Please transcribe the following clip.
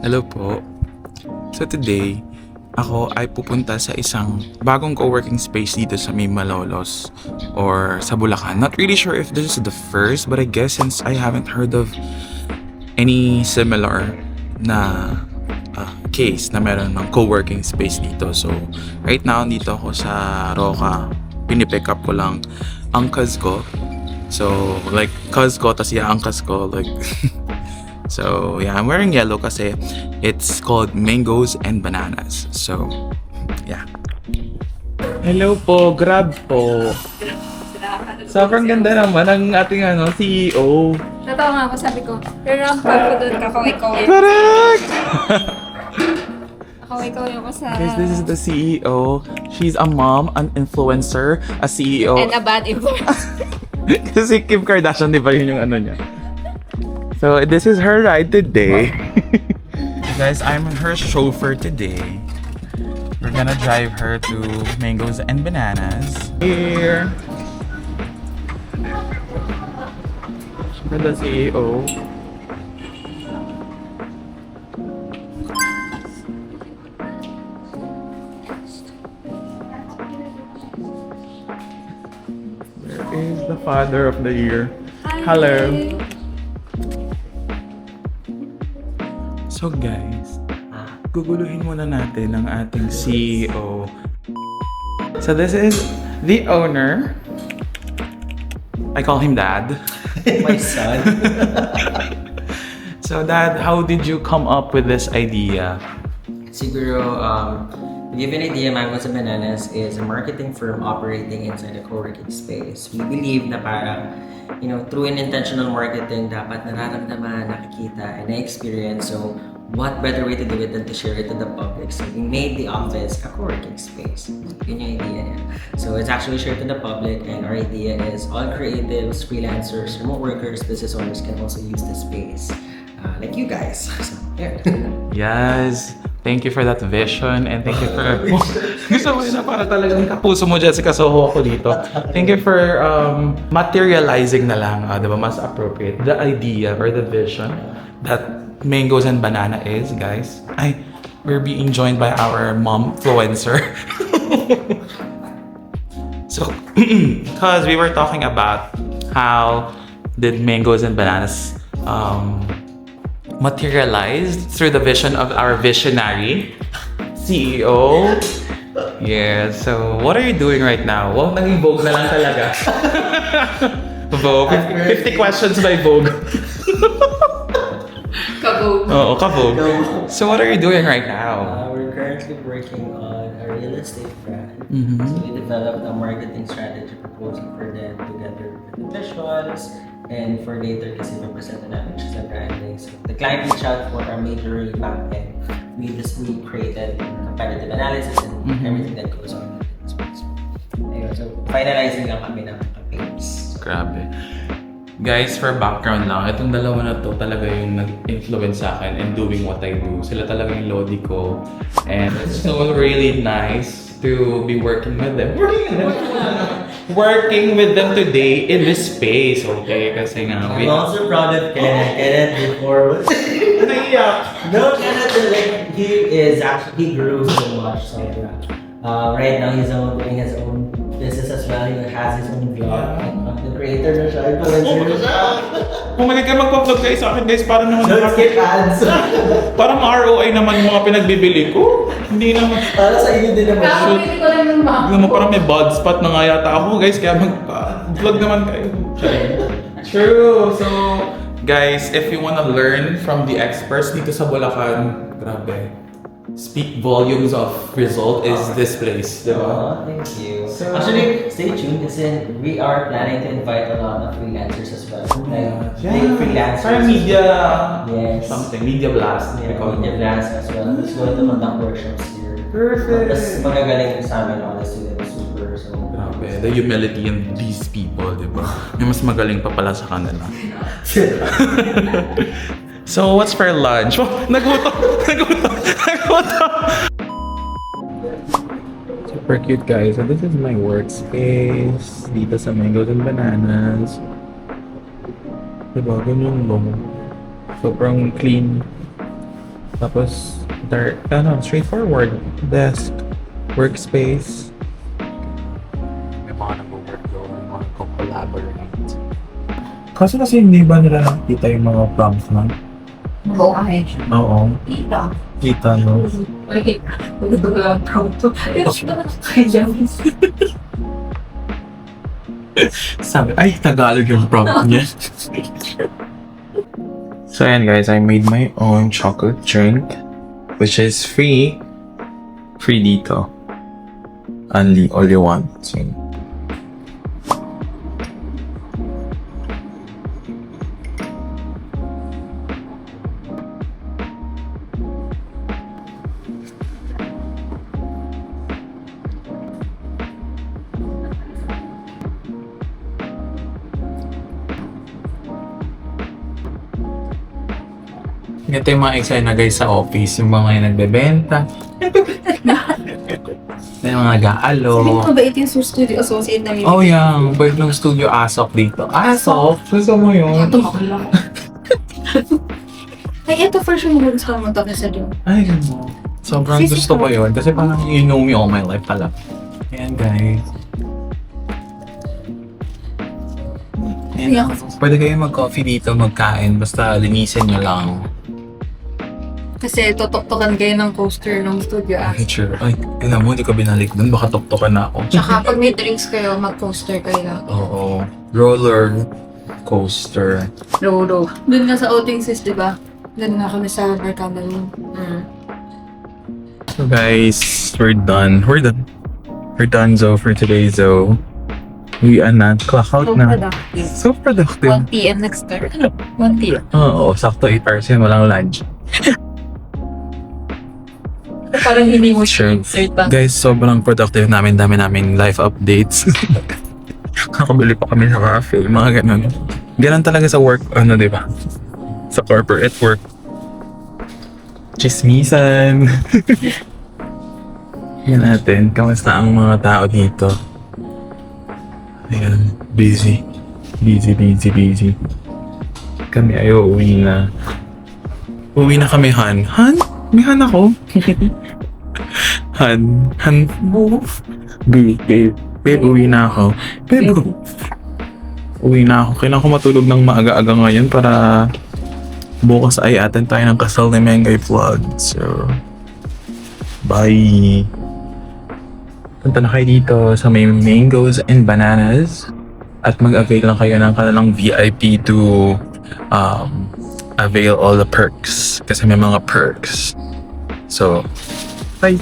Hello po. So today, ako ay pupunta sa isang bagong co-working space dito sa may Malolos or sa Bulacan. Not really sure if this is the first, but I guess since I haven't heard of any similar na case na meron ng co-working space dito. So right now, dito ako sa Roca. Pinipick up ko lang ang cuz ko. So like cuz ko, tas ang cuz ko like So yeah, I'm wearing yellow kasi it's called Mangoes and Bananas. So yeah. Hello po, Grab po. Sobrang ganda naman ang ating CEO. Totoo nga ako, sabi ko, rarampa ko doon, kakaway-kaway. Correct! Kakaway-kaway ako sa... Guys, this is the CEO. She's a mom, an influencer, a CEO. And a bad influence. Kasi Kim Kardashian, di ba yun yung niya? So, this is her ride today. Guys, I'm her chauffeur today. We're gonna drive her to Mangoes and Bananas. Here. For the CEO. Where is the father of the year? Hello. So guys, guguluhin muna natin ang ating CEO. So this is the owner. I call him Dad. My son. So Dad, how did you come up with this idea? Siguro, to give you an idea, Mangoes and Bananas is a marketing firm operating inside a co-working space. We believe na parang, through an intentional marketing, dapat nararamdaman, nakikita, and na-experience. So, what better way to do it than to share it to the public? So, we made the office a co-working space. Yun yung idea niya. So, it's actually shared to the public, and our idea is all creatives, freelancers, remote workers, business owners can also use the space. Like you guys. So, yeah. Yes. Thank you for that vision and thank you for... Gusto mo yun na para talagang kapuso mo, Jessica Soho ako dito. Thank you for materializing na lang, diba? Mas appropriate. The idea or the vision that Mangoes and Banana is, guys. We're being joined by our mom-fluencer. So, because we were talking about how did Mangoes and Bananas materialized through the vision of our visionary CEO. Yeah, so what are you doing right now? Well, naging Vogue na lang talaga. Vogue. 50 questions by Vogue. Kabog. Oo, ka-Vogue. So what are you doing right now? We're currently working on a real estate brand. Mhm. So we developed a marketing strategy proposal for them together with the visuals and for later kasi represent namin siya sa branding. So the client reached out for our major revamp and we created competitive analysis and everything that goes on. Ayun, so finalizing lang kami ng campaigns. Grabe. Guys, for background lang, itong dalawa na to talaga yung nag-influence sa akin in doing what I do. Sila talaga yung lodi ko. And it's so really nice to be working with them. Working with them today in this space, okay? Kasi nga, I'm also proud of Kenneth. Kenneth before was... naiyak. No, Kenneth, like, he grew so much. So, right now, he's doing his own business as well. He has his own vlog. The creator na siya. Kung magiging magpa-vlog kayo sa akin, guys, para naman Don't skip ads. parang ROI naman yung mga pinagbibili ko. Hindi naman. Para sa inyo din naman. Kakaway ko lang ng mom. Alam mo, parang may bad spot na nga yata ako, guys, kaya mag-vlog naman kayo. True! So, guys, if you wanna learn from the experts dito sa Bulacan, grabe. Speak volumes of result is this place, di ba? Thank you. So- Actually, stay tuned kasi we are planning to invite a lot of freelancers as well. Like, big freelancers. Parang media, Yes. something, media blast. Yeah, media blast as well. Who's going to conduct workshops here. Perfect. Tapos magagaling sa amin, honestly, they're super. So, Grabe, the humility in these people, di ba? May mas magaling pa pala sa kanila. So, what's for lunch? Oh, nagutom! Super cute, guys. So, this is my workspace dito sa Mangoes and Bananas. Diba? Ganyan lang. Sobrang clean. Tapos, straightforward. Desk, workspace. May mga nag-work doon, may mga collaborate. Kaso kasi hindi ba nila nakikita yung mga prompts na? Oo, ay. Oo. Kita. Kita, no? Okay. Sabi, ay, Tagalog yung prompt niya. So, ayan guys, I made my own chocolate drink, which is free. Free dito. Only all you want. So, ito yung mga excited na guys sa office, yung mga yung nagbebenta. May mga nag-aalo. Mabait yung studio associate namin. Oh, yung bait ng studio Asok dito. Asok? Gusto mo yun? Tumakal lang. Ay, ito for sure magugustuhan mo to kasi doon. Ay, mo. Sobrang gusto ko yun. Kasi parang you know me all my life pala. Ayan guys. Ayan. Pwede kayo mag-coffee dito, magkain. Basta linisin nyo lang. Kasi tutok-tokan kayo ng coaster ng studio. Okay, sure. Ay, alam mo, hindi ka binalik dun. Baka tuktokan na ako. Tsaka pag may drinks kayo, mag-coaster kayo. Oo. Roller coaster. Lolo. Doon nga sa outing sis, di ba? Doon nga kami sa Mercado. So guys, we're done. We're done, Zo, for today, Zo. We are not clock out So na. productive. So productive. 1 p.m. next start. 1 p.m. Oo, sakto 8 hours yun. Walang lunch. Parang hindi mo Sure. insert pa. Guys, sobrang productive namin. Dami namin life updates. Kakabili pa kami sa cafe. Mga ganun. Ganun talaga sa work, di ba? Sa corporate work. Chismisan. Yan natin. Kamusta ang mga tao dito? Ayan. Busy. Busy. Kami ay uuwi na. Uwi na kami, Han. Han? May Han ako. Han. Babe, uwi na ako. Babe, uwi na ako. Kailangan ko matulog ng maaga-aga ngayon para bukas ay attend tayo ng kasal ni Mengay Vlog. So, bye! Punta na kayo dito sa may mangoes and bananas at mag-avail lang kayo ng kanilang VIP to avail all the perks kasi may mga perks. So, bye!